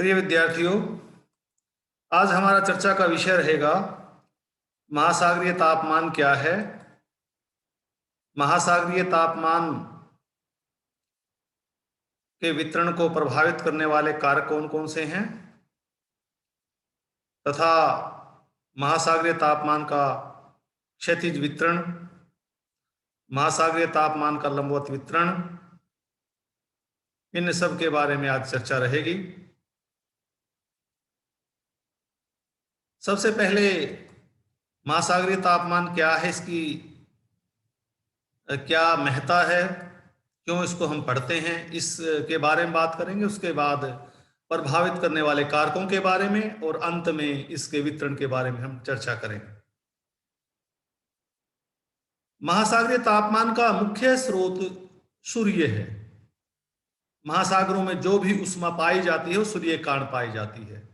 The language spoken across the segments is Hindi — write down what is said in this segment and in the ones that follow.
प्रिय विद्यार्थियों, आज हमारा चर्चा का विषय रहेगा महासागरीय तापमान क्या है। महासागरीय तापमान के वितरण को प्रभावित करने वाले कारक कौन कौन से हैं तथा महासागरीय तापमान का क्षैतिज वितरण, महासागरीय तापमान का लंबवत वितरण, इन सब के बारे में आज चर्चा रहेगी। सबसे पहले महासागरीय तापमान क्या है, इसकी क्या महत्ता है, क्यों इसको हम पढ़ते हैं, इसके बारे में बात करेंगे। उसके बाद प्रभावित करने वाले कारकों के बारे में और अंत में इसके वितरण के बारे में हम चर्चा करेंगे। महासागरीय तापमान का मुख्य स्रोत सूर्य है। महासागरों में जो भी उष्मा पाई जाती है वो सूर्य के कारण पाई जाती है।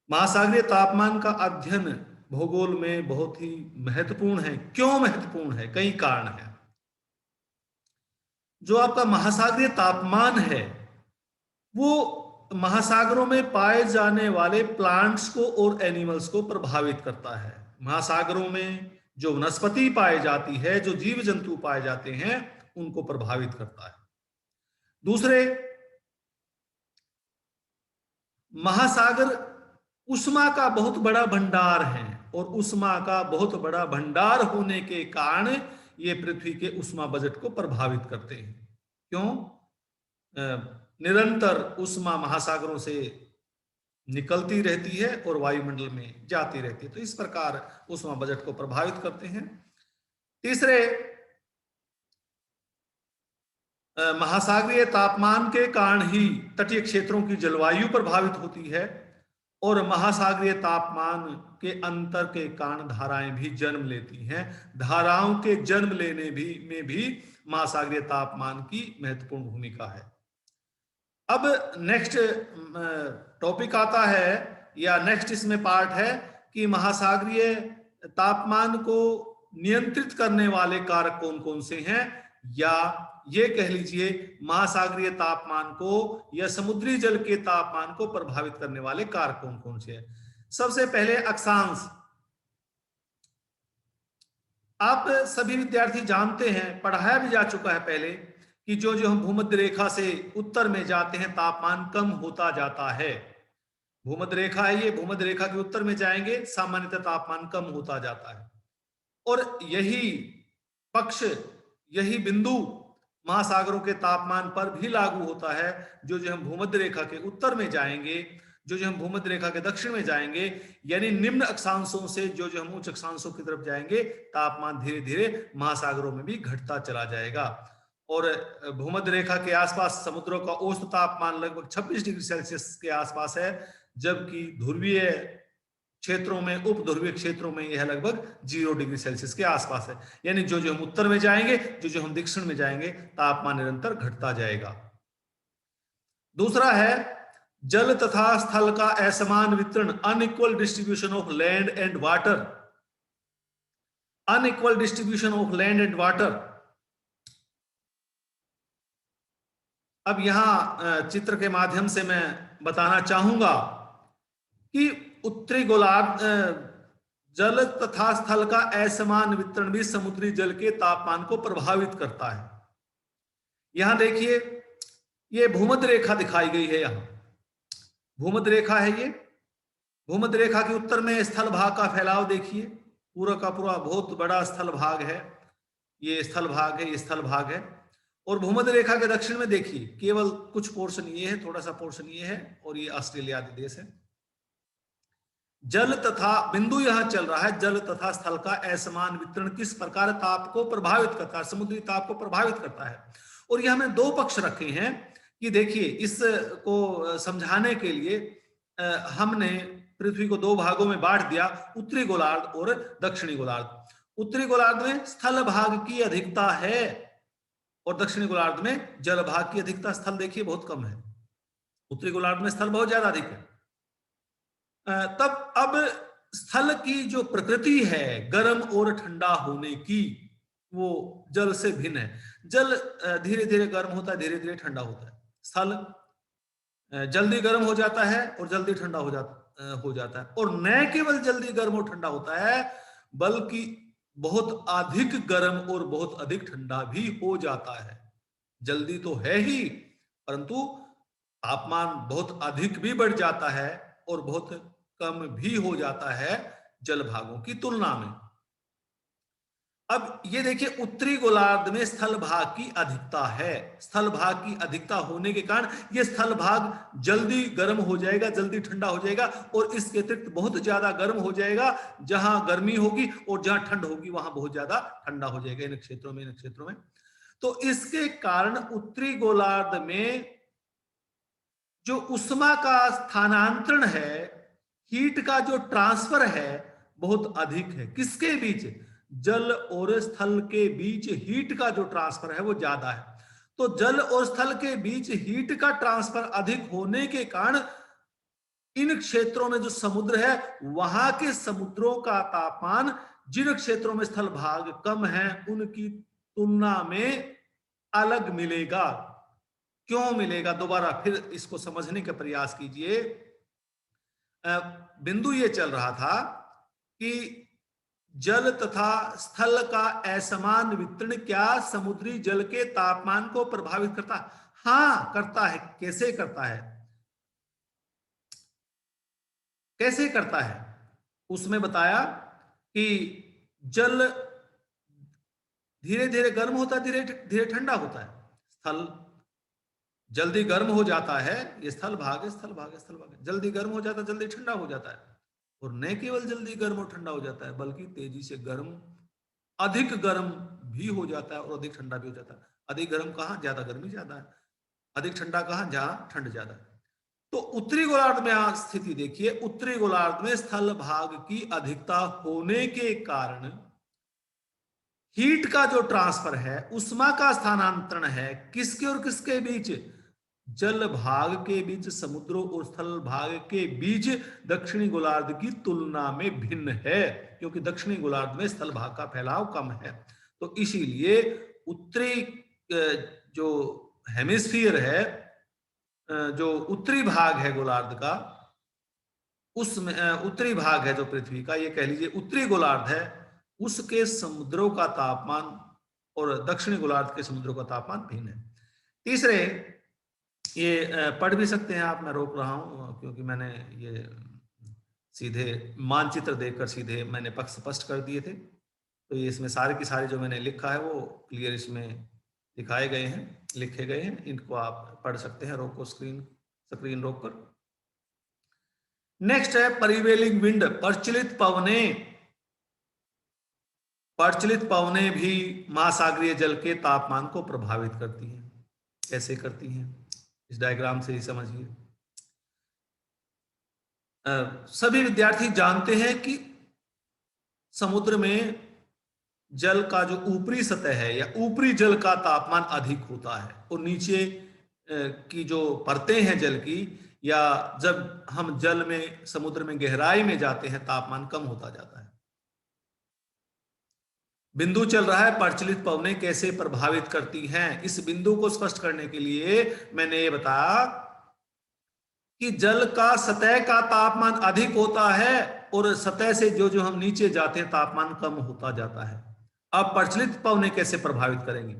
महासागरीय तापमान का अध्ययन भूगोल में बहुत ही महत्वपूर्ण है। क्यों महत्वपूर्ण है? कई कारण है। जो आपका महासागरीय तापमान है वो महासागरों में पाए जाने वाले प्लांट्स को और एनिमल्स को प्रभावित करता है। महासागरों में जो वनस्पति पाई जाती है, जो जीव जंतु पाए जाते हैं, उनको प्रभावित करता है। दूसरे, महासागर उष्मा का बहुत बड़ा भंडार है और उष्मा का बहुत बड़ा भंडार होने के कारण ये पृथ्वी के उष्मा बजट को प्रभावित करते हैं। क्यों? निरंतर उष्मा महासागरों से निकलती रहती है और वायुमंडल में जाती रहती है, तो इस प्रकार उष्मा बजट को प्रभावित करते हैं। तीसरे, महासागरीय तापमान के कारण ही तटीय क्षेत्रों की जलवायु प्रभावित होती है और महासागरीय तापमान के अंतर के कारण धाराएं भी जन्म लेती हैं। धाराओं के जन्म लेने में भी महासागरीय तापमान की महत्वपूर्ण भूमिका है। अब नेक्स्ट टॉपिक आता है, या नेक्स्ट इसमें पार्ट है कि महासागरीय तापमान को नियंत्रित करने वाले कारक कौन कौन से हैं, या ये कह लीजिए महासागरीय तापमान को या समुद्री जल के तापमान को प्रभावित करने वाले कारक कौन कौन से हैं। सबसे पहले अक्षांश। आप सभी विद्यार्थी जानते हैं, पढ़ाया भी जा चुका है पहले, कि जो हम भूमध्य रेखा से उत्तर में जाते हैं तापमान कम होता जाता है। भूमध्य रेखा है ये, भूमध्य रेखा के उत्तर में जाएंगे सामान्यतः तापमान कम होता जाता है। और यही पक्ष, यही बिंदु महासागरों के तापमान पर भी लागू होता है। जो हम भूमध्य रेखा के उत्तर में जाएंगे, जो हम भूमध्य रेखा के दक्षिण में जाएंगे, यानी निम्न अक्षांशों से जो हम उच्च अक्षांशों की तरफ जाएंगे, तापमान धीरे धीरे महासागरों में भी घटता चला जाएगा। और भूमध्य रेखा के आसपास समुद्रों का औसत तापमान लगभग 26 डिग्री सेल्सियस के आसपास है, जबकि ध्रुवीय क्षेत्रों में, उप ध्रुवीय क्षेत्रों में यह लगभग 0 डिग्री सेल्सियस के आसपास है। यानी जो हम उत्तर में जाएंगे, जो हम दक्षिण में जाएंगे, तापमान निरंतर घटता जाएगा। दूसरा है जल तथा स्थल का असमान वितरण, unequal distribution of land and water. Unequal distribution of land and water. अब यहां चित्र के माध्यम से मैं बताना चाहूंगा कि उत्तरी गोलार्ध जल तथा स्थल का असमान वितरण भी समुद्री जल के तापमान को प्रभावित करता है। यहां देखिए, ये भूमध्य रेखा दिखाई गई है। यहां भूमध्य रेखा है। ये भूमध्य रेखा के उत्तर में स्थल भाग का फैलाव देखिए, पूरा का पूरा बहुत बड़ा स्थल भाग है। ये स्थल भाग है, ये स्थल भाग है। और भूमध्य रेखा के दक्षिण में देखिए केवल कुछ पोर्शन ये है, थोड़ा सा पोर्शन ये है, और ये ऑस्ट्रेलिया आदि देश है। जल तथा, बिंदु यहां चल रहा है, जल तथा स्थल का असमान वितरण किस प्रकार ताप को प्रभावित करता है, समुद्री ताप को प्रभावित करता है। और ये हमने दो पक्ष रखे हैं कि देखिए, इसको समझाने के लिए हमने पृथ्वी को दो भागों में बांट दिया, उत्तरी गोलार्ध और दक्षिणी गोलार्ध। उत्तरी गोलार्ध में स्थल भाग की अधिकता है और दक्षिणी गोलार्ध में जल भाग की अधिकता। स्थल देखिए बहुत कम है, उत्तरी गोलार्ध में स्थल बहुत ज्यादा अधिक है। तब अब स्थल की जो प्रकृति है गर्म और ठंडा होने की, वो जल से भिन्न है। जल धीरे धीरे गर्म होता है, धीरे धीरे ठंडा होता है। स्थल जल्दी गर्म हो जाता है और जल्दी ठंडा हो जाता है। और न केवल जल्दी गर्म और ठंडा होता है, बल्कि बहुत अधिक गर्म और बहुत अधिक ठंडा भी हो जाता है। जल्दी तो है ही, परंतु तापमान बहुत अधिक भी बढ़ जाता है और बहुत कम भी हो जाता है जल भागों की तुलना में। अब ये देखिए, उत्तरी गोलार्ध में स्थल भाग की अधिकता है। स्थल भाग की अधिकता होने के कारण ये स्थल भाग जल्दी गर्म हो जाएगा, जल्दी ठंडा हो जाएगा, और इसके अतिरिक्त बहुत ज्यादा गर्म हो जाएगा। जहां गर्मी होगी और जहां ठंड होगी वहां बहुत ज्यादा ठंडा हो जाएगा, इन क्षेत्रों में। तो इसके कारण उत्तरी गोलार्ध में जो उष्मा का स्थानांतरण है, हीट का जो ट्रांसफर है, बहुत अधिक है। किसके बीच? जल और स्थल के बीच हीट का जो ट्रांसफर है वो ज्यादा है। तो जल और स्थल के बीच हीट का ट्रांसफर अधिक होने के कारण इन क्षेत्रों में जो समुद्र है, वहां के समुद्रों का तापमान जिन क्षेत्रों में स्थल भाग कम है उनकी तुलना में अलग मिलेगा। क्यों मिलेगा? दोबारा फिर इसको समझने का प्रयास कीजिए। बिंदु ये चल रहा था कि जल तथा स्थल का असमान वितरण क्या समुद्री जल के तापमान को प्रभावित करता है? हाँ, करता है। कैसे करता है? कैसे करता है? उसमें बताया कि जल धीरे धीरे गर्म होता है, धीरे धीरे ठंडा होता है। स्थल जल्दी गर्म हो जाता है, ये स्थल भाग है, स्थल भाग है, स्थल भाग है। जल्दी गर्म हो जाता है, जल्दी ठंडा हो जाता है। और न केवल जल्दी गर्म और ठंडा हो जाता है, बल्कि तेजी से गर्म, अधिक गर्म भी हो जाता है और अधिक ठंडा भी हो जाता है। अधिक गर्म कहां? ज्यादा गर्मी ज्यादा है। अधिक ठंडा कहां? जहां ठंड ज्यादा है। तो उत्तरी गोलार्ध में आज स्थिति देखिए, उत्तरी गोलार्ध में स्थल भाग की अधिकता होने के कारण हीट का जो ट्रांसफर है, उष्मा का स्थानांतरण है, किसके और किसके बीच? जल भाग के बीच, समुद्रों और स्थल भाग के बीच दक्षिणी गोलार्ध की तुलना में भिन्न है, क्योंकि दक्षिणी गोलार्ध में स्थल भाग का फैलाव कम है। तो इसीलिए उत्तरी जो हेमिस्फीयर है, जो उत्तरी भाग है गोलार्ध का, उसमें उत्तरी भाग है जो पृथ्वी का, ये कह लीजिए उत्तरी गोलार्ध है, उसके समुद्रों का तापमान और दक्षिणी गोलार्ध के समुद्रों का तापमान भिन्न है। तीसरे, ये पढ़ भी सकते हैं आप, मैं रोक रहा हूं क्योंकि मैंने ये सीधे मानचित्र देखकर सीधे मैंने पक्ष स्पष्ट कर दिए थे। तो ये इसमें सारे की सारी जो मैंने लिखा है वो क्लियर इसमें दिखाए गए हैं, लिखे गए हैं। इनको आप पढ़ सकते हैं, रोको स्क्रीन रोक कर। नेक्स्ट है परिवेलिंग विंड, प्रचलित पवने। प्रचलित पवने भी महासागरीय जल के तापमान को प्रभावित करती हैं। कैसे करती हैं? इस डायग्राम से ही समझिए। सभी विद्यार्थी जानते हैं कि समुद्र में जल का जो ऊपरी सतह है या ऊपरी जल का तापमान अधिक होता है, और नीचे की जो परतें हैं जल की, या जब हम जल में समुद्र में गहराई में जाते हैं, तापमान कम होता जाता है। बिंदु चल रहा है प्रचलित पवनें कैसे प्रभावित करती हैं। इस बिंदु को स्पष्ट करने के लिए मैंने ये बताया कि जल का सतह का तापमान अधिक होता है और सतह से जो जो हम नीचे जाते हैं तापमान कम होता जाता है। अब प्रचलित पवनें कैसे प्रभावित करेंगी?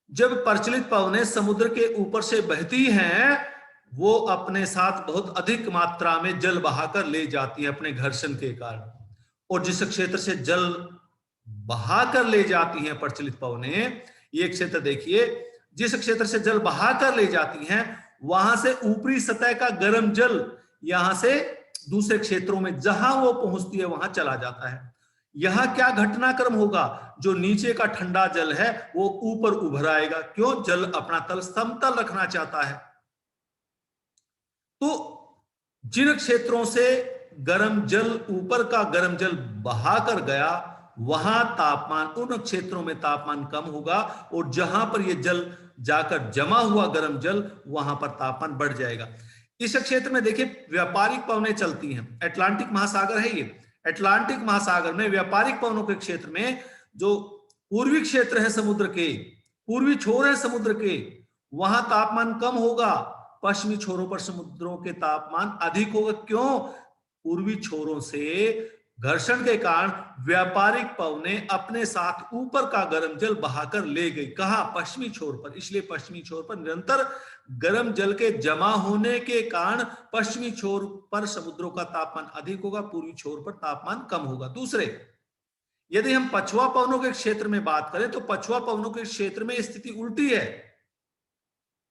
जब प्रचलित पवनें समुद्र के ऊपर से बहती हैं, वो अपने साथ बहुत अधिक मात्रा में जल बहाकर ले जाती है अपने घर्षण के कारण। और जिस क्षेत्र से जल बहाकर ले जाती हैं प्रचलित पवनें, ये क्षेत्र देखिए, जिस क्षेत्र से जल बहाकर ले जाती हैं, वहां से ऊपरी सतह का गर्म जल यहां से दूसरे क्षेत्रों में जहां वो पहुंचती है वहां चला जाता है। यहां क्या घटनाक्रम होगा? जो नीचे का ठंडा जल है वो ऊपर उभर आएगा। क्यों? जल अपना तल समतल रखना चाहता है। तो जिन क्षेत्रों से गर्म जल, ऊपर का गर्म जल बहाकर गया, वहां तापमान, उन क्षेत्रों में तापमान कम होगा, और जहां पर यह जल जाकर जमा हुआ गर्म जल, वहां पर तापमान बढ़ जाएगा। इस क्षेत्र में देखिए व्यापारिक पवनें चलती हैं। अटलांटिक महासागर है ये। अटलांटिक महासागर में व्यापारिक पवनों के क्षेत्र में जो पूर्वी क्षेत्र है समुद्र के, पूर्वी छोर है समुद्र के, वहां तापमान कम होगा, पश्चिमी छोरों पर समुद्रों के तापमान अधिक होगा। क्यों? पूर्वी छोरों से घर्षण के कारण व्यापारिक पवनें अपने साथ ऊपर का गर्म जल बहाकर ले गई। कहां? पश्चिमी छोर पर। इसलिए पश्चिमी छोर पर निरंतर गर्म जल के जमा होने के कारण पश्चिमी छोर पर समुद्रों का तापमान अधिक होगा, पूर्वी छोर पर तापमान कम होगा। दूसरे, यदि हम पछुआ पवनों के क्षेत्र में बात करें तो पछुआ पवनों के क्षेत्र में स्थिति उल्टी है।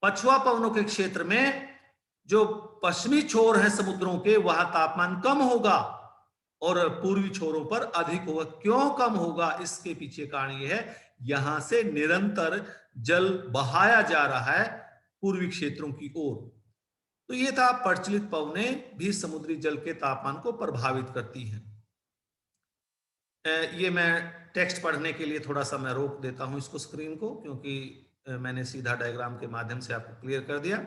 पछुआ पवनों के क्षेत्र में जो पश्चिमी छोर है समुद्रों के, वहां तापमान कम होगा और पूर्वी छोरों पर अधिक होगा। क्यों कम होगा? इसके पीछे कारण यह है, यहां से निरंतर जल बहाया जा रहा है पूर्वी क्षेत्रों की ओर। तो यह था, प्रचलित पवनें भी समुद्री जल के तापमान को प्रभावित करती हैं। ये मैं टेक्स्ट पढ़ने के लिए थोड़ा सा मैं रोक देता हूं इसको, स्क्रीन को, क्योंकि मैंने सीधा डायग्राम के माध्यम से आपको क्लियर कर दिया।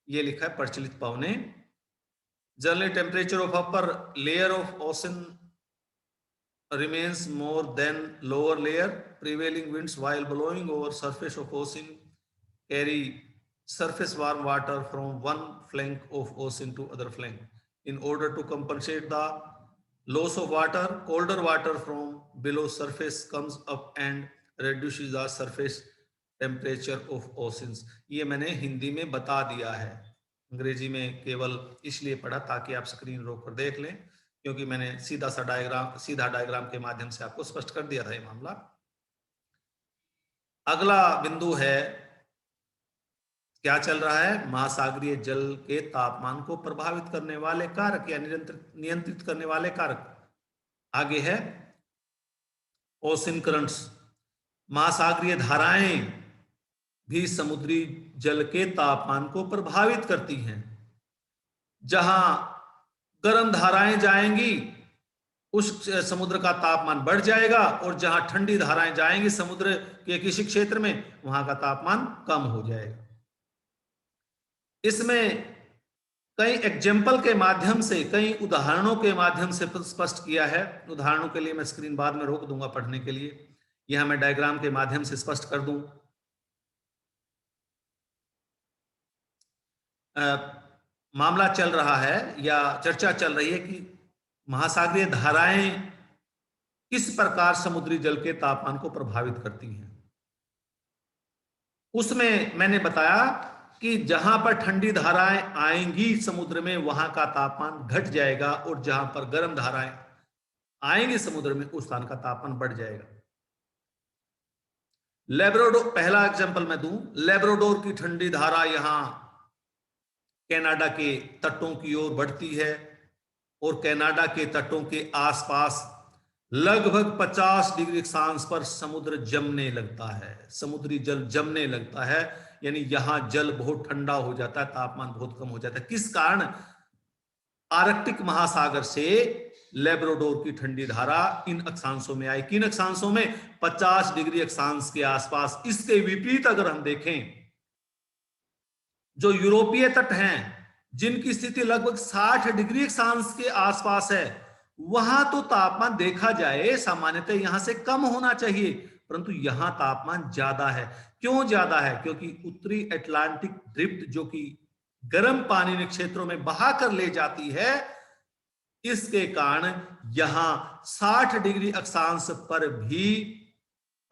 ये लिखा है प्रचलित पवनें। Generally temperature of upper layer of ocean remains more than lower layer. Prevailing winds while blowing over surface of ocean carry surface warm water from one flank of ocean to other flank. In order to compensate the loss of water, colder water from below surface comes up and reduces the surface temperature of oceans. ये मैंने हिंदी में बता दिया है, अंग्रेजी में केवल इसलिए पढ़ा ताकि आप स्क्रीन रोक कर देख लें, क्योंकि मैंने सीधा डायग्राम के माध्यम से आपको स्पष्ट कर दिया था ये मामला। अगला बिंदु है, क्या चल रहा है? महासागरीय जल के तापमान को प्रभावित करने वाले कारक या नियंत्रित करने वाले कारक। आगे है ओशन करंट्स। महासागरीय धाराएं भी समुद्री जल के तापमान को प्रभावित करती हैं। जहां गर्म धाराएं जाएंगी उस समुद्र का तापमान बढ़ जाएगा, और जहां ठंडी धाराएं जाएंगी समुद्र के किसी क्षेत्र में, वहां का तापमान कम हो जाएगा। इसमें कई एग्जाम्पल के माध्यम से, कई उदाहरणों के माध्यम से स्पष्ट किया है। उदाहरणों के लिए मैं स्क्रीन बाद में रोक दूंगा पढ़ने के लिए, यहां मैं डायग्राम के माध्यम से स्पष्ट कर दूं। मामला चल रहा है या चर्चा चल रही है कि महासागरीय धाराएं किस प्रकार समुद्री जल के तापमान को प्रभावित करती हैं। उसमें मैंने बताया कि जहां पर ठंडी धाराएं आएंगी समुद्र में, वहां का तापमान घट जाएगा, और जहां पर गर्म धाराएं आएंगी समुद्र में, उस स्थान का तापमान बढ़ जाएगा। लेब्राडोर, पहला एग्जांपल मैं दूं, लेब्राडोर की ठंडी धारा यहां कनाडा के तटों की ओर बढ़ती है, और कनाडा के तटों के आसपास लगभग 50 डिग्री अक्षांश पर समुद्र जमने लगता है, समुद्री जल जमने लगता है, यानी यहां जल बहुत ठंडा हो जाता है, तापमान बहुत कम हो जाता है। किस कारण? आर्कटिक महासागर से लेब्राडोर की ठंडी धारा इन अक्षांशों में आई। किन अक्षांशों में? 50 डिग्री अक्षांश के आसपास। इसके विपरीत अगर हम देखें, जो यूरोपीय तट हैं जिनकी स्थिति लगभग 60 डिग्री अक्षांश के आसपास है, वहां तो तापमान देखा जाए सामान्यतः यहां से कम होना चाहिए, परंतु यहां तापमान ज्यादा है। क्यों ज्यादा है? क्योंकि उत्तरी अटलांटिक ड्रिफ्ट, जो कि गर्म पानी क्षेत्रों में बहा कर ले जाती है, इसके कारण यहां 60 डिग्री अक्षांश पर भी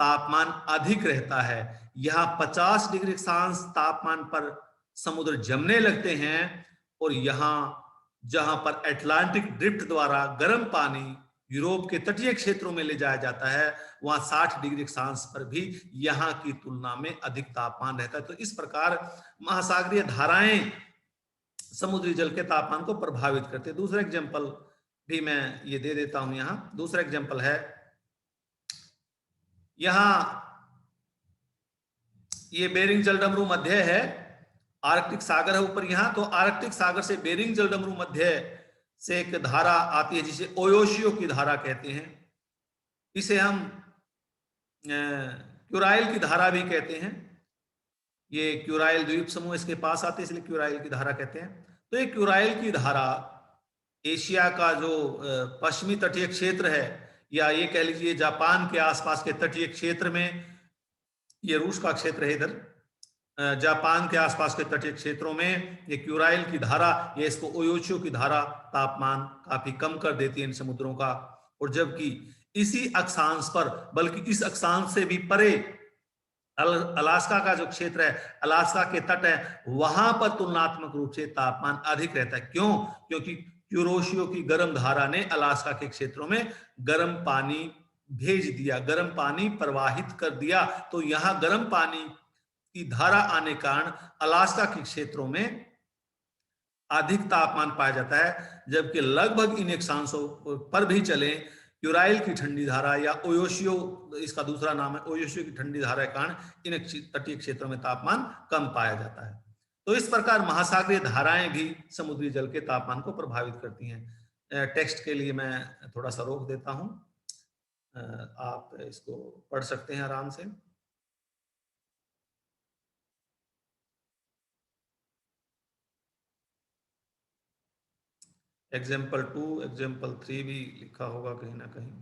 तापमान अधिक रहता है। यहां 50 डिग्री अक्षांश तापमान पर समुद्र जमने लगते हैं, और यहां जहां पर अटलांटिक ड्रिफ्ट द्वारा गर्म पानी यूरोप के तटीय क्षेत्रों में ले जाया जाता है, वहां 60 डिग्री अक्षांश पर भी यहां की तुलना में अधिक तापमान रहता है। तो इस प्रकार महासागरीय धाराएं समुद्री जल के तापमान को प्रभावित करते हैं। दूसरा एग्जांपल भी मैं ये दे देता हूं। यहां दूसरा एग्जांपल है, यहां ये बेरिंग जलडमरू मध्य है, आर्कटिक सागर है ऊपर यहां, तो आर्कटिक सागर से बेरिंग जलडमरू मध्य से एक धारा आती है जिसे ओयोशियो की धारा कहते हैं। इसे हम क्यूराइल की धारा भी कहते हैं। ये क्यूराइल द्वीप समूह इसके पास आते हैं, इसलिए क्यूराइल की धारा कहते हैं। तो ये क्यूराइल की धारा एशिया का जो पश्चिमी तटीय क्षेत्र है, या ये कह लीजिए जापान के आसपास के तटीय क्षेत्र में, ये रूस का क्षेत्र है इधर, जापान के आसपास के तटीय क्षेत्रों में ये क्यूराइल की धारा, ये इसको ओयोशियो की धारा तापमान काफी कम कर देती है इन समुद्रों का। और जबकि इसी अक्षांश पर, बल्कि इस अक्षांश से भी परे अलास्का का जो क्षेत्र है, अलास्का के तट है, वहां पर तुलनात्मक रूप से तापमान अधिक रहता है। क्यों? क्योंकि क्यूरोशियो की गर्म धारा ने अलास्का के क्षेत्रों में गर्म पानी भेज दिया, गर्म पानी प्रवाहित कर दिया। तो यहां गर्म पानी की धारा आने कारण अलास्का के क्षेत्रों में अधिक तापमान पाया जाता है। जबकि लगभग इन अक्षांशों पर भी चले, यूराइल की ठंडी धारा या ओयोशियो, इसका दूसरा नाम है, ओयोशियो की ठंडी धारा के कारण इन तटीय क्षेत्रों में तापमान कम पाया जाता है। तो इस प्रकार महासागरीय धाराएं भी समुद्री जल के तापमान को प्रभावित करती हैं। टेक्स्ट के लिए मैं थोड़ा सा रोक देता हूं, आप इसको पढ़ सकते हैं आराम से। एग्जाम्पल 2, एग्जाम्पल 3 भी लिखा होगा कहीं ना कहीं।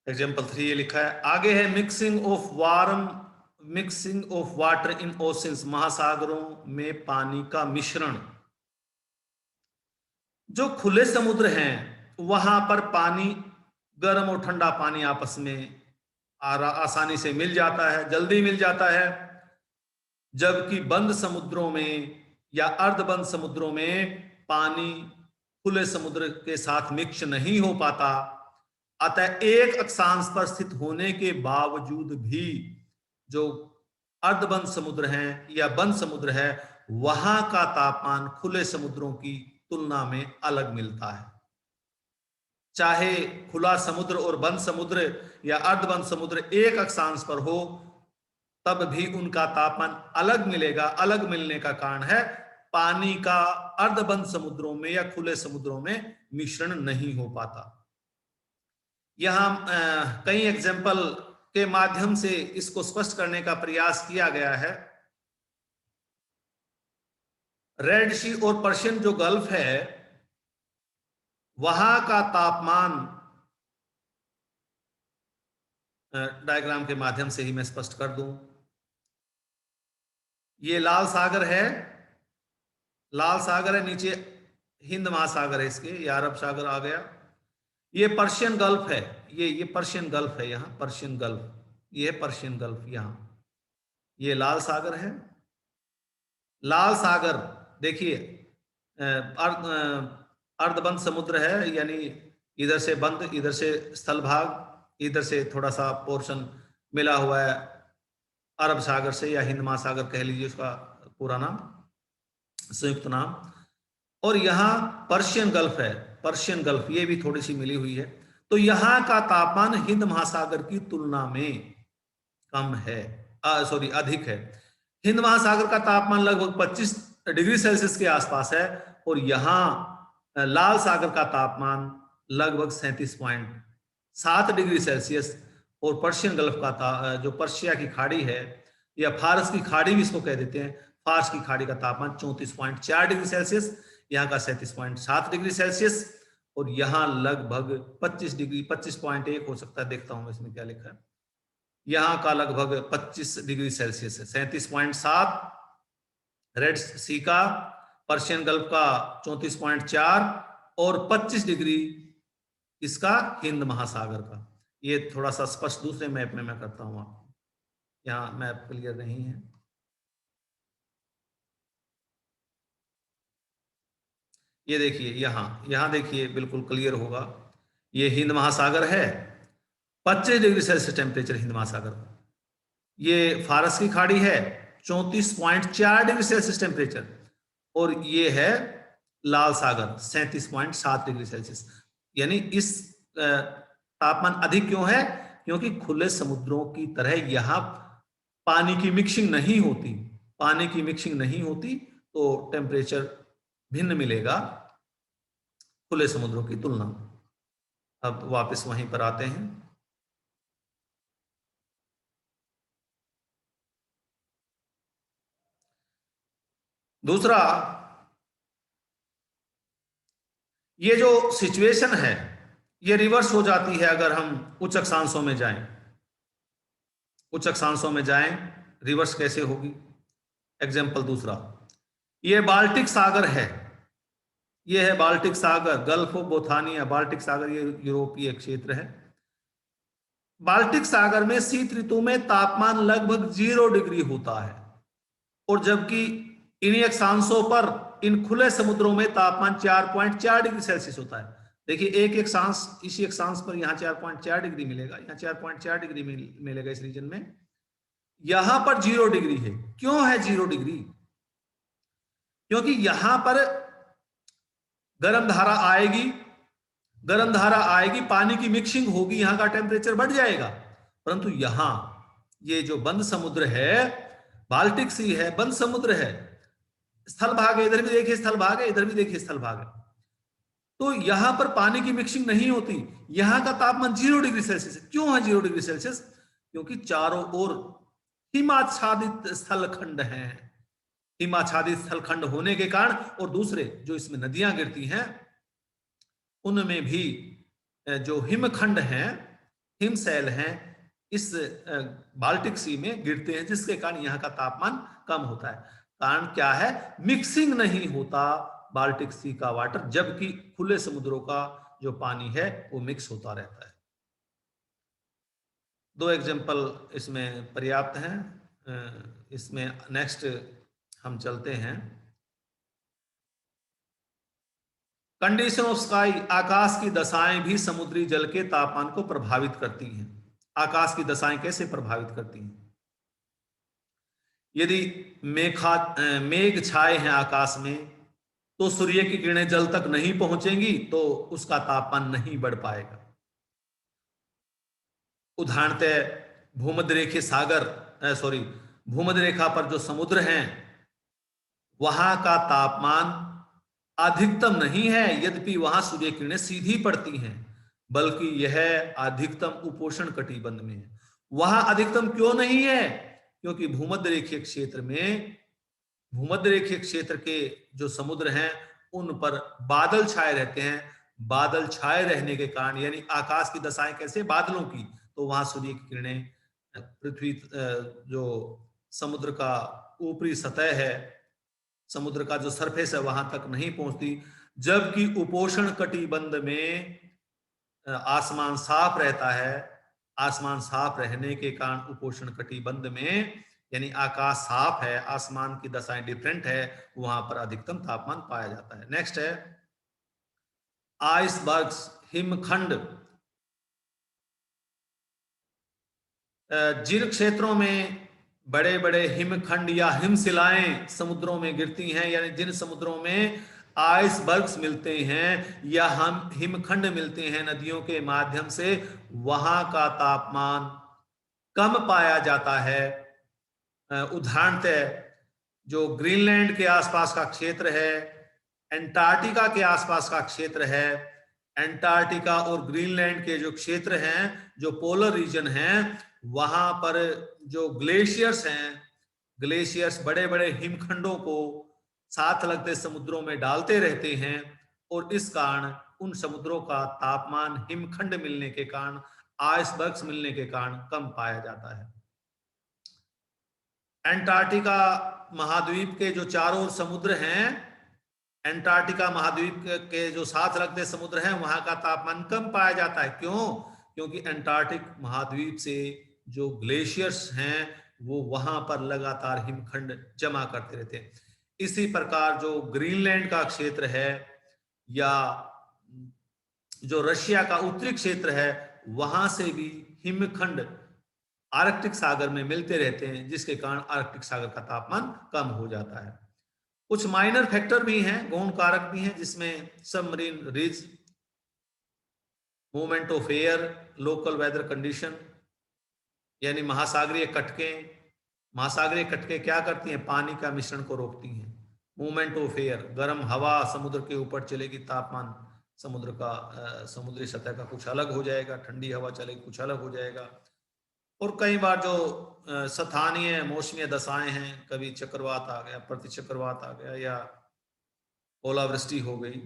एग्जाम्पल 3 ये लिखा है, आगे है mixing of water in oceans, महासागरों में पानी का मिश्रण। जो खुले समुद्र हैं वहां पर पानी, गर्म और ठंडा पानी आपस में आसानी से मिल जाता है, जल्दी मिल जाता है। जबकि बंद समुद्रों में या अर्धबंद समुद्रों में पानी खुले समुद्र के साथ मिक्स नहीं हो पाता। अतः एक अक्षांश पर स्थित होने के बावजूद भी जो अर्धबंद समुद्र हैं या बंद समुद्र है, वहां का तापमान खुले समुद्रों की तुलना में अलग मिलता है। चाहे खुला समुद्र और बंद समुद्र या अर्धबंद समुद्र एक अक्षांश पर हो, तब भी उनका तापमान अलग मिलेगा। अलग मिलने का कारण है पानी का अर्धबंद समुद्रों में या खुले समुद्रों में मिश्रण नहीं हो पाता। यहां कई एग्जाम्पल के माध्यम से इसको स्पष्ट करने का प्रयास किया गया है। रेड सी और पर्शियन जो गल्फ है, वहां का तापमान, डायग्राम के माध्यम से ही मैं स्पष्ट कर दूं। ये लाल सागर है, लाल सागर है, नीचे हिंद महासागर है इसके, ये अरब सागर आ गया। ये पर्शियन गल्फ है, ये पर्शियन गल्फ है, यहाँ पर्शियन गल्फ, ये पर्शियन गल्फ। यहाँ ये लाल सागर है। लाल सागर देखिए अर्धबंद समुद्र है, यानी इधर से बंद, इधर से स्थल भाग, इधर से थोड़ा सा पोर्शन मिला हुआ है अरब सागर से, या हिंद महासागर कह लीजिए उसका पूरा नाम, संयुक्त नाम। और यहाँ पर्शियन गल्फ है, पर्शियन गल्फ, ये भी थोड़ी सी मिली हुई है। तो यहाँ का तापमान हिंद महासागर की तुलना में कम है, सॉरी अधिक है। हिंद महासागर का तापमान लगभग 25 डिग्री सेल्सियस के आसपास है, और यहाँ लाल सागर का तापमान लगभग 37.7 डिग्री सेल्सियस। और पर्शियन गल्फ का जो पर्शिया की खाड़ी है, या फारस की खाड़ी भी इसको कह देते हैं, फारस की खाड़ी का तापमान 34.4 डिग्री सेल्सियस, यहाँ का 37.7 डिग्री सेल्सियस। और यहाँ लगभग 25 डिग्री, 25.1 हो सकता है, देखता हूं मैं इसमें क्या लिखा है। यहाँ का लगभग 25 डिग्री सेल्सियस है, 37.7 रेड सी का, पर्शियन गल्फ का 34.4, और 25 डिग्री इसका हिंद महासागर का। ये थोड़ा सा स्पष्ट दूसरे मैप में मैं करता हूं आपको, यहाँ मैप क्लियर नहीं है। ये देखिए, यहाँ देखिए बिल्कुल क्लियर होगा, ये हिंद महासागर है, 25 डिग्री सेल्सियस टेम्परेचर हिंद महासागर का। ये फारस की खाड़ी है, 34.4 डिग्री सेल्सियस टेम्परेचर। और ये है लाल सागर, 37.7 डिग्री सेल्सियस। यानी इस तापमान अधिक क्यों है? क्योंकि खुले समुद्रों की तरह यहाँ पानी की मिक्सिंग नहीं होती, पानी की मिक्सिंग नहीं होती, तो टेम्परेचर भिन्न मिलेगा खुले समुद्रों की तुलना में। अब वापस वहीं पर आते हैं। दूसरा, ये जो सिचुएशन है ये रिवर्स हो जाती है अगर हम उच्च अक्षांशों में जाएं। उच्च अक्षांशों में जाएं, रिवर्स कैसे होगी? एग्जाम्पल दूसरा, ये बाल्टिक सागर है, ये है बाल्टिक सागर, गल्फ ऑफ बोथानिया। बाल्टिक सागर ये यूरोपीय क्षेत्र है। बाल्टिक सागर में शीत ऋतु में तापमान लगभग 0 डिग्री होता है, और जबकि इन्हीं अक्षांशों पर इन खुले समुद्रों में तापमान 4.4 डिग्री सेल्सियस होता है। देखिए एक अक्षांश, इसी अक्षांश पर यहाँ 4.4 डिग्री मिलेगा, यहाँ 4.4 डिग्री मिलेगा इस रीजन में, यहां पर 0 डिग्री है। क्यों है 0 डिग्री? क्योंकि यहां पर गर्म धारा आएगी, गर्म धारा आएगी, पानी की मिक्सिंग होगी, यहां का टेम्परेचर बढ़ जाएगा। परंतु यहां ये जो बंद समुद्र है, बाल्टिक सी है, बंद समुद्र है, स्थल भाग है, इधर भी देखिए स्थल भाग है, इधर भी देखिए स्थल भाग है, तो यहां पर पानी की मिक्सिंग नहीं होती। यहां का तापमान 0 डिग्री सेल्सियस है। क्यों है 0 डिग्री सेल्सियस? क्योंकि चारों ओर हिमाच्छादित स्थलखंड हैं, हिमाच्छादित स्थलखंड होने के कारण, और दूसरे जो इसमें नदियां गिरती हैं उनमें भी जो हिमखंड हैं, हिमशैल हैं, इस बाल्टिक सी में गिरते हैं, जिसके कारण यहाँ का तापमान कम होता है। कारण क्या है? मिक्सिंग नहीं होता बाल्टिक सी का वाटर, जबकि खुले समुद्रों का जो पानी है वो मिक्स होता रहता है। 2 एग्जाम्पल इसमें पर्याप्त हैं। इसमें नेक्स्ट हम चलते हैं। कंडीशन ऑफ स्काई, आकाश की दशाएं भी समुद्री जल के तापमान को प्रभावित करती हैं। आकाश की दशाएं कैसे प्रभावित करती हैं? यदि मेघ छाए हैं आकाश में, तो सूर्य की किरणें जल तक नहीं पहुंचेंगी, तो उसका तापमान नहीं बढ़ पाएगा। उदाहरणतः भूमध्य रेखीय सागर सॉरी भूमध्य रेखा पर जो समुद्र हैं वहां का तापमान अधिकतम नहीं है, यद्यपि वहां सूर्य किरणें सीधी पड़ती हैं, बल्कि यह अधिकतम उपोष्ण कटिबंध में है। वहां अधिकतम क्यों नहीं है? क्योंकि भूमध्य रेखीय क्षेत्र में, भूमध्य रेखीय क्षेत्र के जो समुद्र हैं उन पर बादल छाए रहते हैं। बादल छाए रहने के कारण, यानी आकाश की दशाएं कैसे? बादलों की, तो वहां सूर्य की किरणें पृथ्वी जो समुद्र का ऊपरी सतह है, समुद्र का जो सरफेस है वहां तक नहीं पहुंचती। जबकि उपोष्ण कटिबंध में आसमान साफ रहता है। आसमान साफ रहने के कारण उपोष्ण कटिबंध में, यानी आकाश साफ है, आसमान की दशाएं डिफरेंट है, वहां पर अधिकतम तापमान पाया जाता है। नेक्स्ट है आइसबर्ग्स, हिमखंड। जिन क्षेत्रों में बड़े बड़े हिमखंड या हिमशिलाएं समुद्रों में गिरती हैं, यानी जिन समुद्रों में आइसबर्ग्स मिलते हैं या हम हिमखंड मिलते हैं नदियों के माध्यम से, वहां का तापमान कम पाया जाता है। उदाहरणतः जो ग्रीनलैंड के आसपास का क्षेत्र है, एंटार्क्टिका के आसपास का क्षेत्र है, एंटार्क्टिका और ग्रीनलैंड के जो क्षेत्र हैं, जो पोलर रीजन हैं, वहां पर जो ग्लेशियर्स हैं, ग्लेशियर्स बड़े बड़े हिमखंडों को साथ लगते समुद्रों में डालते रहते हैं, और इस कारण उन समुद्रों का तापमान हिमखंड मिलने के कारण, आइसबर्ग्स मिलने के कारण कम पाया जाता है। एंटार्क्टिका महाद्वीप के जो चारों ओर समुद्र हैं, एंटार्क्टिका महाद्वीप के जो साथ लगते समुद्र हैं, वहां का तापमान कम पाया जाता है। क्यों? क्योंकि एंटार्क्टिक महाद्वीप से जो ग्लेशियर्स हैं वो वहां पर लगातार हिमखंड जमा करते रहते हैं। इसी प्रकार जो ग्रीनलैंड का क्षेत्र है या जो रशिया का उत्तरी क्षेत्र है, वहां से भी हिमखंड आर्कटिक सागर में मिलते रहते हैं, जिसके कारण आर्कटिक सागर का तापमान कम हो जाता है। कुछ माइनर फैक्टर भी हैं, गौण कारक भी हैं, जिसमें submarine ridge, movement of air, local weather condition, यानी महासागरीय कटकें। महासागरीय कटकें क्या करती हैं? पानी का मिश्रण को रोकती हैं। मूवमेंट ऑफ एयर, गर्म हवा समुद्र के ऊपर चलेगी, तापमान समुद्र का समुद्री सतह का कुछ अलग हो जाएगा, ठंडी हवा चलेगी कुछ अलग हो जाएगा। और कई बार जो स्थानीय मौसमी दशाएं हैं, कभी चक्रवात आ गया, प्रति चक्रवात आ गया, या ओलावृष्टि हो गई,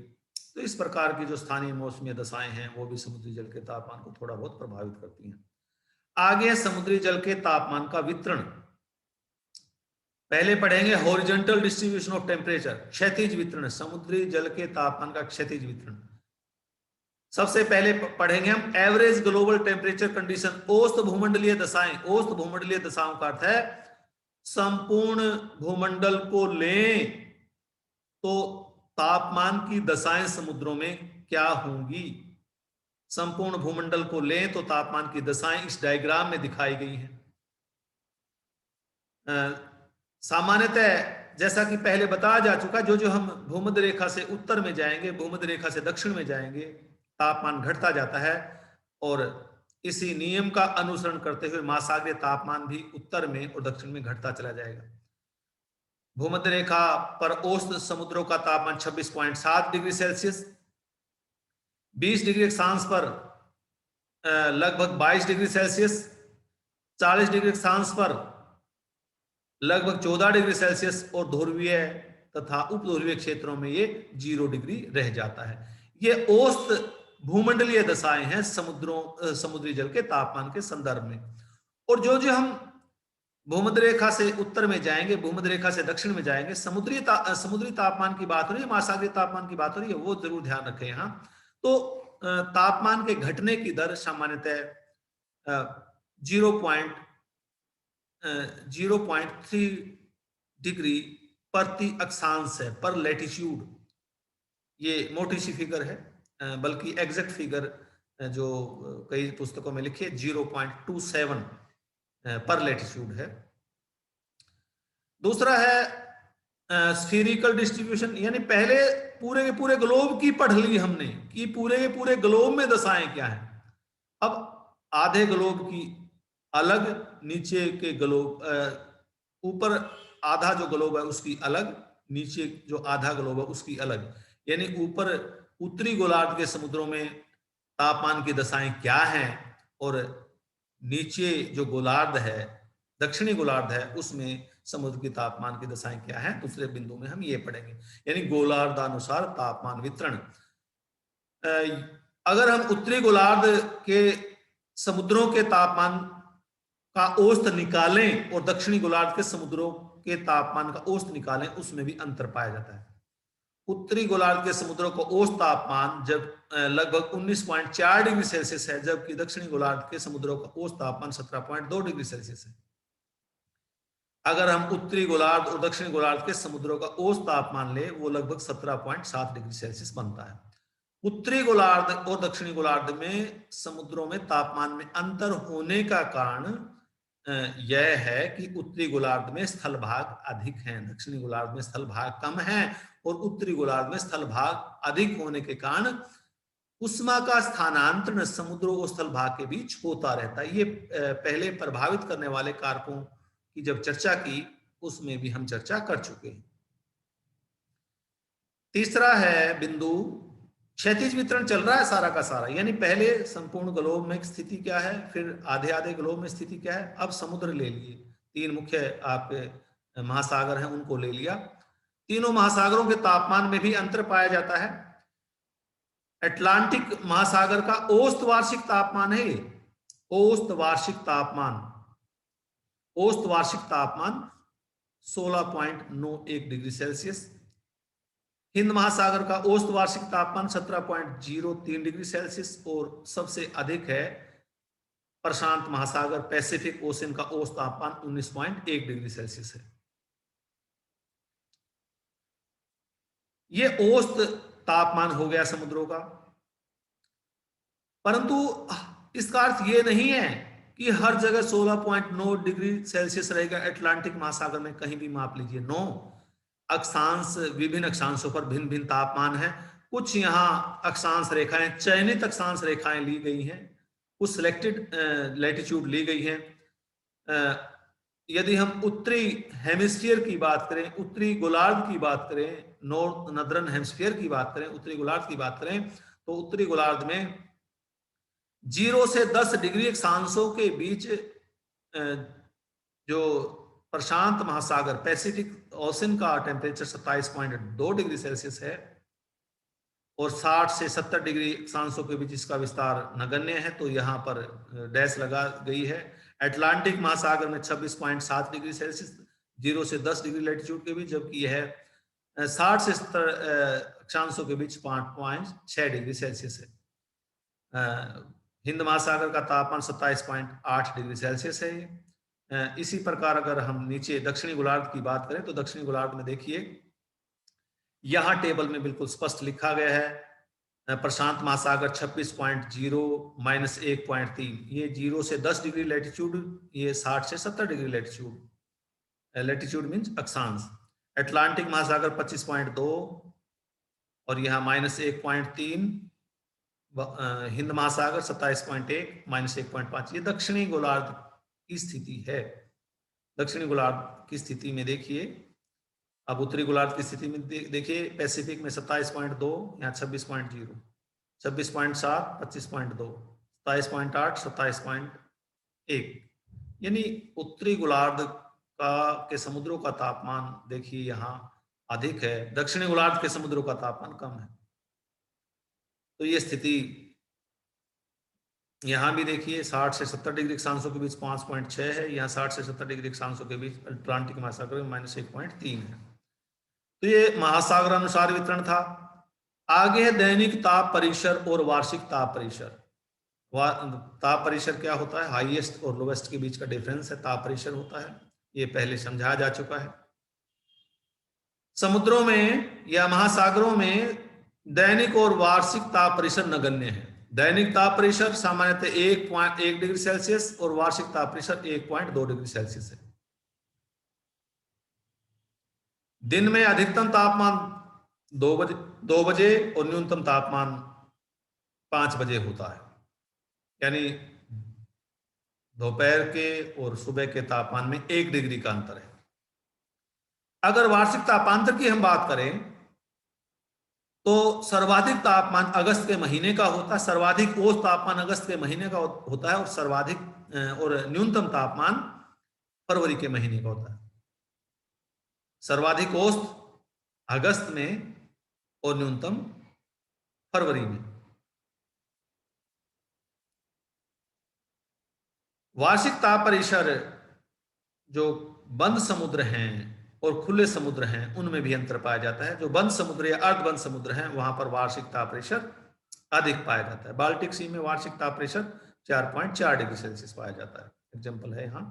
तो इस प्रकार की जो स्थानीय मौसमी दशाएं हैं वो भी समुद्री जल के तापमान को थोड़ा बहुत प्रभावित करती हैं। आगे है समुद्री जल के तापमान का वितरण। पहले पढ़ेंगे हॉरिजॉन्टल डिस्ट्रीब्यूशन ऑफ टेम्परेचर, क्षैतिज वितरण, समुद्री जल के तापमान का क्षैतिज वितरण। सबसे पहले पढ़ेंगे हम एवरेज ग्लोबल टेम्परेचर कंडीशन, औसत भूमंडलीय दशाएं। औसत भूमंडलीय दशाओं का अर्थ है संपूर्ण भूमंडल को लें तो तापमान की दशाएं समुद्रों में क्या होंगी। संपूर्ण भूमंडल को लें तो तापमान की दशाएं इस डायग्राम में दिखाई गई हैं। सामान्यतः जैसा कि पहले बताया जा चुका, जो जो हम भूमध्य रेखा से उत्तर में जाएंगे, भूमध्य रेखा से दक्षिण में जाएंगे, तापमान घटता जाता है और इसी नियम का अनुसरण करते हुए महासागरीय तापमान भी उत्तर में और दक्षिण में घटता चला जाएगा। भूमध्य रेखा पर औसत समुद्रों का तापमान 26.7 डिग्री सेल्सियस, 20 डिग्री अक्षांश पर लगभग 22 डिग्री सेल्सियस, 40 डिग्री अक्षांश पर लगभग 14 डिग्री सेल्सियस और ध्रुवीय तथा उपध्रुवीय क्षेत्रों में ये 0 डिग्री रह जाता है। ये औसत भूमंडलीय दशाएं हैं समुद्री जल के तापमान के संदर्भ में। और जो जो हम भूमध्य रेखा से उत्तर में जाएंगे, भूमध्य रेखा से दक्षिण में जाएंगे, समुद्री तापमान की बात हो रही है, महासागरीय तापमान की बात हो रही है, वो जरूर ध्यान रखें यहाँ। तो तापमान के घटने की दर सामान्यतः 0.3 डिग्री प्रति अक्षांश है, पर लैटिट्यूड। ये मोटी सी फिगर है, बल्कि एग्जैक्ट फिगर जो कई पुस्तकों में लिखी है 0.27 पर लैटिट्यूड है। दूसरा है स्फीरिकल डिस्ट्रीब्यूशन, यानी पहले पूरे के पूरे ग्लोब की पढ़ ली हमने कि पूरे के पूरे ग्लोब में दशाएं क्या है। अब आधे ग्लोब की अलग, नीचे के ग्लोब, ऊपर आधा जो ग्लोब है उसकी अलग, नीचे जो आधा ग्लोब है उसकी अलग। यानी ऊपर उत्तरी गोलार्ध के समुद्रों में तापमान की दशाएं क्या हैं और नीचे जो गोलार्ध है, दक्षिणी गोलार्ध है, उसमें समुद्र की तापमान की दशाएं क्या हैं। दूसरे बिंदु में हम ये पढ़ेंगे, यानी गोलार्धानुसार तापमान वितरण। अगर हम उत्तरी गोलार्ध के समुद्रों के तापमान का औसत निकालें और दक्षिणी गोलार्ध के समुद्रों के तापमान का औसत निकालें, उसमें भी अंतर पाया जाता है। उत्तरी गोलार्ध के समुद्रों का औसत तापमान जब लगभग 19.4 डिग्री सेल्सियस है, जबकि दक्षिणी गोलार्ध के समुद्रों का औसत तापमान 17.2 डिग्री सेल्सियस है। अगर हम उत्तरी गोलार्ध और दक्षिणी गोलार्ध के समुद्रों का औसत तापमान ले, वो लगभग 17.7 डिग्री सेल्सियस बनता है। उत्तरी गोलार्ध और दक्षिणी गोलार्ध में समुद्रों में तापमान में अंतर होने का कारण यह है कि उत्तरी गोलार्ध में स्थल भाग अधिक हैं, दक्षिणी गोलार्ध में स्थल भाग कम है, और उत्तरी गोलार्ध में स्थल भाग अधिक होने के कारण उष्मा का स्थानांतरण समुद्रों और स्थल भाग के बीच होता रहता है। ये पहले प्रभावित करने वाले कारकों की जब चर्चा की, उसमें भी हम चर्चा कर चुके हैं। तीसरा है बिंदु, क्षैतिज वितरण चल रहा है सारा का सारा, यानी पहले संपूर्ण ग्लोब में स्थिति क्या है, फिर आधे आधे ग्लोब में स्थिति क्या है। अब समुद्र ले लिए, 3 मुख्य आपके महासागर हैं, उनको ले लिया। तीनों महासागरों के तापमान में भी अंतर पाया जाता है। अटलांटिक महासागर का औसत वार्षिक तापमान है, औसत वार्षिक तापमान 16.91 डिग्री सेल्सियस। हिंद महासागर का औसत वार्षिक तापमान 17.03 डिग्री सेल्सियस, और सबसे अधिक है प्रशांत महासागर, पैसिफिक ओशन का औसत तापमान 19.1 डिग्री सेल्सियस है। यह औसत तापमान हो गया समुद्रों का। परंतु इसका अर्थ यह नहीं है कि हर जगह 16.9 डिग्री सेल्सियस रहेगा। अटलांटिक महासागर में कहीं भी माप लीजिए, 9 अक्षांश, विभिन्न अक्षांशों पर भिन्न भिन्न तापमान है। कुछ यहाँ अक्षांश रेखाएं, चयनित अक्षांश रेखाएं ली गई हैं, कुछ सिलेक्टेड लैटिट्यूड ली गई हैं। यदि हम उत्तरी हेमिस्फीयर की बात करें, उत्तरी गोलार्ध की बात करें, नॉर्दर्न हेमिस्फीयर की बात करें, उत्तरी गोलार्ध की बात करें, तो उत्तरी गोलार्ध में 0 से 10 डिग्री अक्षांशों के बीच जो प्रशांत महासागर, पैसिफिक ओशन का टेम्परेचर 27.2 डिग्री सेल्सियस है। और 60 से 70 डिग्री अक्षांशों के बीच इसका विस्तार नगण्य है, तो यहाँ पर डैश लगा गई है। अटलांटिक महासागर में 26.7 डिग्री सेल्सियस 0 से 10 डिग्री लैटिट्यूड के बीच, जबकि यह 60 से 70 अक्षांशों के बीच 5.6 डिग्री सेल्सियस है। हिंद महासागर का तापमान 27.8 डिग्री सेल्सियस है। इसी प्रकार अगर हम नीचे दक्षिणी गोलार्ध की बात करें तो दक्षिणी गोलार्ध में देखिए, यहां टेबल में बिल्कुल स्पष्ट लिखा गया है, प्रशांत महासागर 26.0 -1.3, ये 0 से 10 डिग्री लैटिट्यूड, ये 60 से 70 डिग्री लैटिट्यूड, लैटिट्यूड मीन्स अक्षांश। अटलांटिक महासागर 25.2 और यहाँ -1.3, हिंद महासागर 27.1 -1.5। ये दक्षिणी गोलार्ध की स्थिति है। दक्षिणी गोलार्ध की स्थिति में देखिए, अब उत्तरी गोलार्ध की स्थिति में देखिए, पैसिफिक में 27.2, यहाँ 26.0, 26.7, 25.2, 27.8, 27.1, यानी उत्तरी गोलार्ध के समुद्रों का तापमान देखिए यहाँ अधिक है, दक्षिणी गोलार्ध के समुद्रों का तापमान कम है। तो ये स्थिति यहाँ भी देखिए, 60 से 70 डिग्री अक्षांशों के बीच 5.6 है, यहाँ 60 से 70 डिग्री अक्षांशों के बीच अटलांटिक महासागर में -1.3 है। तो ये महासागर अनुसार वितरण था। आगे है दैनिक ताप परिसर और वार्षिक ताप परिसर। ताप परिसर क्या होता है? हाईएस्ट और लोवेस्ट के बीच का डिफरेंस है, ताप परिसर होता है। ये पहले समझाया जा चुका है। समुद्रों में या महासागरों में दैनिक और वार्षिक ताप परिसर नगण्य है। दैनिक ताप परिसर सामान्यतः 1.1 डिग्री सेल्सियस और वार्षिक ताप परिसर 1.2 डिग्री सेल्सियस है। दिन में अधिकतम तापमान 2 बजे और न्यूनतम तापमान 5 बजे होता है, यानी दोपहर के और सुबह के तापमान में 1 डिग्री का अंतर है। अगर वार्षिक तापांतर की हम बात करें तो सर्वाधिक तापमान अगस्त के महीने का होता है, सर्वाधिक औसत तापमान अगस्त के महीने का होता है, और सर्वाधिक और न्यूनतम तापमान फरवरी के महीने का होता है। सर्वाधिक औसत अगस्त में और न्यूनतम फरवरी में। वार्षिक ताप परिसर जो बंद समुद्र हैं और खुले समुद्र हैं उनमें भी अंतर पाया जाता है। जो बंद समुद्र या अर्धबंद समुद्र हैं वहां पर वार्षिक ताप परिसर अधिक पाया जाता है। बाल्टिक सी में वार्षिक ताप परिसर 4.4 डिग्री सेल्सियस पाया जाता है। एग्जाम्पल है यहाँ।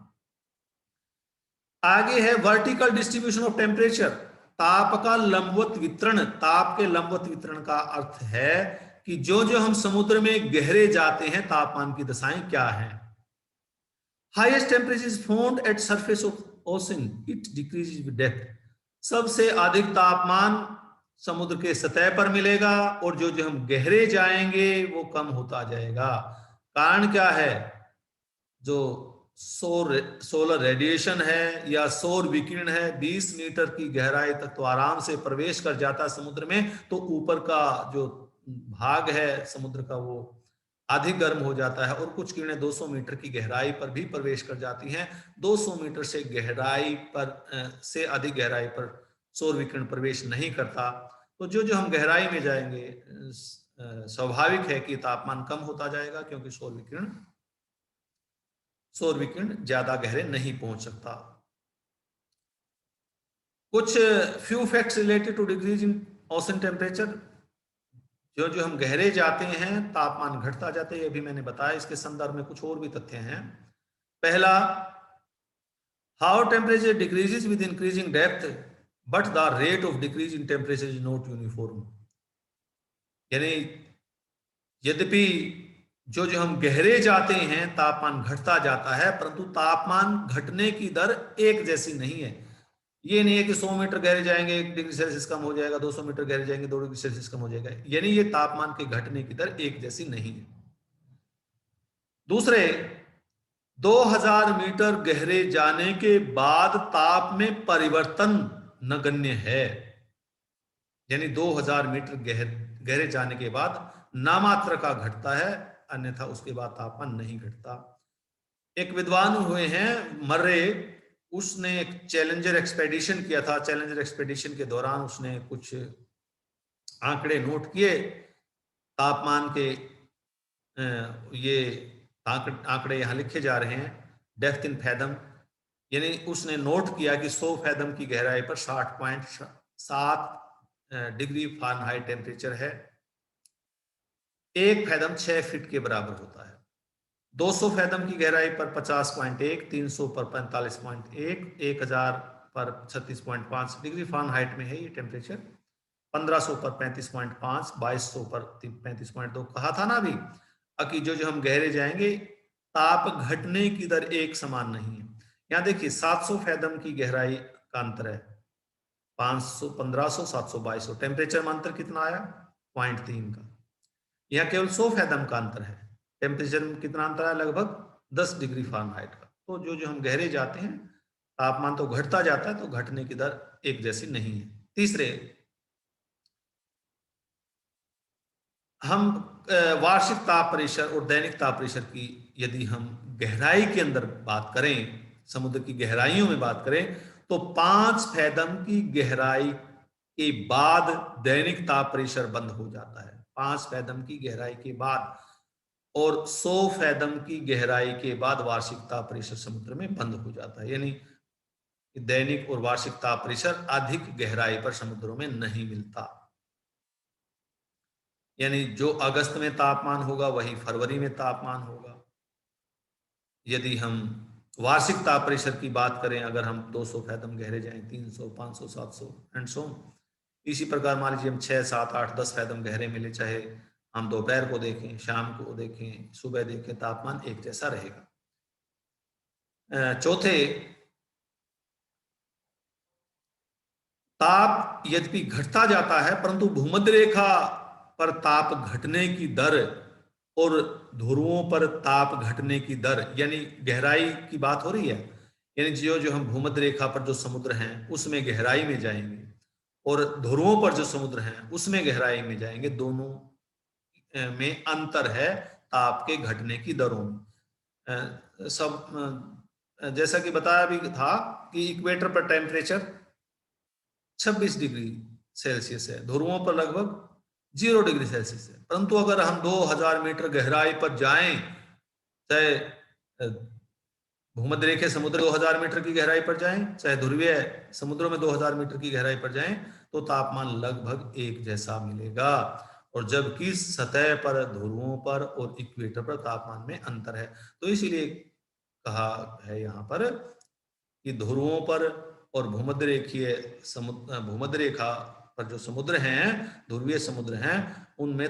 आगे है वर्टिकल डिस्ट्रीब्यूशन ऑफ टेम्परेचर, ताप का लंबवत वितरण। ताप के लंबवत वितरण का अर्थ है कि जो जो हम समुद्र में गहरे जाते हैं तापमान की दशाएं क्या हैं। Highest temperature is found at surface of ocean, it decreases with depth. सबसे अधिक तापमान समुद्र के सतह पर मिलेगा और जो जो हम गहरे जाएंगे वो कम होता जाएगा। कारण क्या है? जो सोलर रेडिएशन है या सौर विकिरण है, 20 मीटर की गहराई तक तो आराम से प्रवेश कर जाता है समुद्र में, तो ऊपर का जो भाग है समुद्र का वो अधिक गर्म हो जाता है, और कुछ किरणें 200 मीटर की गहराई पर भी प्रवेश कर जाती हैं। 200 मीटर से गहराई पर से अधिक गहराई पर सौर विकिरण प्रवेश नहीं करता। तो जो जो हम गहराई में जाएंगे स्वाभाविक है कि तापमान कम होता जाएगा, क्योंकि सौर विकिरण ज्यादा गहरे नहीं पहुंच सकता। कुछ few facts related to decrease in ocean temperature. जो जो हम गहरे जाते हैं तापमान घटता जाता है, ये भी मैंने बताया। इसके संदर्भ में कुछ और भी तथ्य हैं। पहला, how temperature decreases with increasing depth but the rate of decrease in temperature is not uniform. यानी यद्यपि जो जो हम गहरे जाते हैं तापमान घटता जाता है, परंतु तापमान घटने की दर एक जैसी नहीं है। ये नहीं है कि 100 मीटर गहरे जाएंगे 1 डिग्री सेल्सियस कम हो जाएगा, 200 मीटर गहरे जाएंगे 2 डिग्री सेल्सियस कम हो जाएगा, यानी ये तापमान के घटने की दर एक जैसी नहीं है। दूसरे, 2000 मीटर गहरे जाने के बाद ताप में परिवर्तन नगण्य है। यानी 2000 मीटर गहरे जाने के बाद नामात्र का घटता है, अन्यथा उसके बाद तापमान नहीं घटता। एक विद्वान हुए हैं मर्रे, उसने एक चैलेंजर एक्सपेडिशन किया था। चैलेंजर एक्सपेडिशन के दौरान उसने कुछ आंकड़े नोट किए, तापमान के ये आंकड़े यहाँ लिखे जा रहे हैं। डेप्थ इन फैदम, यानी उसने नोट किया कि 100 फैदम की गहराई पर 60.7 डिग्री फ़ारेनहाइट टेम्परेचर है। 1 फैदम 6 फीट के बराबर होता है। 200 फैदम की गहराई पर 50.1, 300 पर 45.1, 1000 पर 36.5 डिग्री फ़ारेनहाइट में है ये टेम्परेचर। 1500 पर 35.5, 2200 पर 35.2। कहा था ना अभी कि जो जो हम गहरे जाएंगे ताप घटने की दर एक समान नहीं है। यहाँ देखिए 700 फैदम की गहराई का अंतर है, 500, 1500, 700, 2200। टेम्परेचर में अंतर कितना आया? 0.3 का। यहाँ केवल 100 फैदम का अंतर है, टेम्परेचर में कितना अंतर है? लगभग 10 डिग्री फ़ारेनहाइट का। तो जो जो हम गहरे जाते हैं तापमान तो घटता जाता है, तो घटने की दर एक जैसी नहीं है। तीसरे, हम वार्षिक ताप प्रेशर और दैनिक ताप प्रेशर की यदि हम गहराई के अंदर बात करें, समुद्र की गहराइयों में बात करें, तो 5 फैदम की गहराई के बाद दैनिक ताप प्रेशर बंद हो जाता है। 5 फैदम की गहराई के बाद, और 100 फैदम की गहराई के बाद वार्षिक ताप प्रेशर समुद्र में बंद हो जाता है। यानी दैनिक और वार्षिक ताप प्रेशर अधिक गहराई पर समुद्रों में नहीं मिलता। यानी जो अगस्त में तापमान होगा वही फरवरी में तापमान होगा। यदि हम वार्षिक ताप प्रेशर की बात करें, अगर हम 200 फैदम गहरे जाएं, 300, 500, 700 एंड सो, इसी प्रकार मान लीजिए हम 6, 7, 8, 10 फैदम गहरे मिले, चाहे हम दोपहर को देखें, शाम को देखें, सुबह देखें, तापमान एक जैसा रहेगा। चौथे, ताप यद्यपि घटता जाता है, परंतु भूमध्य रेखा पर ताप घटने की दर और ध्रुवों पर ताप घटने की दर, यानी गहराई की बात हो रही है, यानी जो जो हम भूमध्य रेखा पर जो समुद्र हैं उसमें गहराई में जाएंगे, और ध्रुवों पर जो समुद्र हैं उसमें गहराई में जाएंगे, दोनों में अंतर है ताप के घटने की दरों में। जैसा कि बताया भी था कि इक्वेटर पर टेम्परेचर 26 डिग्री सेल्सियस है, ध्रुवों पर लगभग 0 डिग्री सेल्सियस है। परंतु अगर हम 2000 मीटर गहराई पर जाएं, चाहे भूमध्य रेखीय समुद्र 2000 मीटर की गहराई पर जाएं, चाहे ध्रुवीय समुद्रों में 2000 मीटर की गहराई पर जाएं, तो तापमान लगभग एक जैसा मिलेगा। और जबकि सतह पर, ध्रुवों पर और इक्वेटर पर तापमान में अंतर है। तो इसीलिए कहा है यहाँ पर कि ध्रुवों पर और भूमध्य रेखीय समुद्र, भूमध्य रेखा पर जो समुद्र हैं, ध्रुवीय समुद्र हैं, उनमें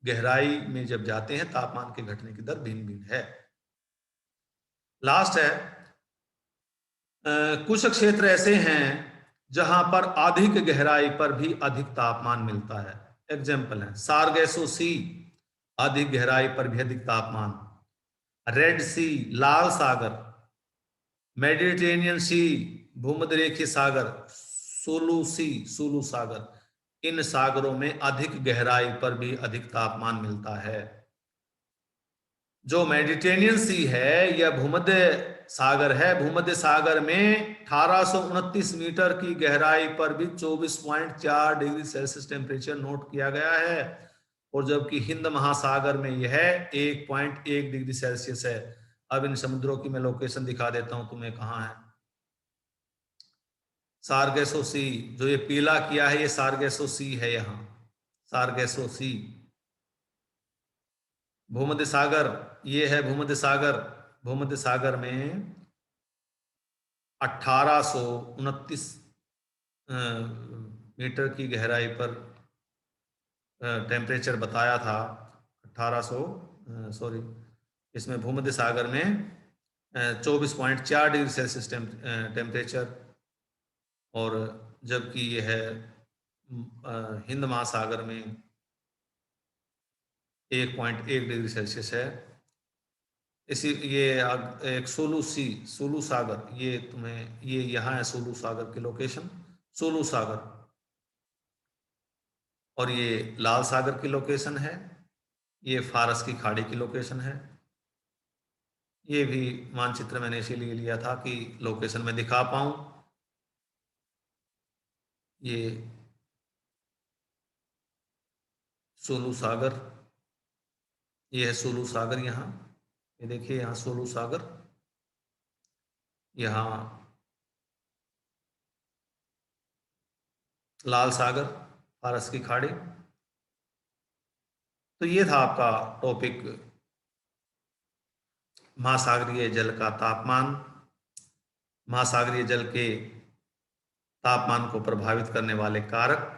गहराई में जब जाते हैं तापमान के घटने की दर भिन्न भिन्न है। लास्ट है, कुछ क्षेत्र ऐसे हैं जहां पर अधिक गहराई पर भी अधिक तापमान मिलता है। एग्जाम्पल है सारगैसो सी, अधिक गहराई पर भी अधिक तापमान। रेड सी, लाल सागर। मेडिटेरेनियन सी, भूमध्य रेखीय सागर। सोलू सी, सोलू सागर। इन सागरों में अधिक गहराई पर भी अधिक तापमान मिलता है। जो मेडिटेरेनियन सी है या भूमध्य सागर है, भूमध्य सागर में 1829 मीटर की गहराई पर भी 24.4 डिग्री सेल्सियस टेम्परेचर नोट किया गया है, और जबकि हिंद महासागर में यह 1.1 डिग्री सेल्सियस है। अब इन समुद्रों की मैं लोकेशन दिखा देता हूं तुम्हें कहाँ है। सारगेसो सी, जो ये पीला किया है ये सारगेसो सी है, यहाँ सारगेसो सी। भूमध्य सागर, ये है भूमध्य सागर। भूमध्य सागर में 1829 मीटर की गहराई पर टेम्परेचर बताया था। 1800 सॉरी, इसमें भूमध्य सागर में 24.4 डिग्री सेल्सियस टेम्परेचर, और जबकि यह हिंद महासागर में 1.1 डिग्री सेल्सियस है। इसी ये एक सोलू सी, सोलू सागर, ये तुम्हें ये यहाँ है सोलू सागर की लोकेशन, सोलू सागर। और ये लाल सागर की लोकेशन है, ये फारस की खाड़ी की लोकेशन है। ये भी मानचित्र मैंने इसीलिए लिया था कि लोकेशन में दिखा पाऊं। ये सोलू सागर, ये है सोलू सागर यहाँ, ये देखिए यहाँ सोलू सागर, यहाँ लाल सागर, फारस की खाड़ी। तो ये था आपका टॉपिक, महासागरीय जल का तापमान, महासागरीय जल के तापमान को प्रभावित करने वाले कारक,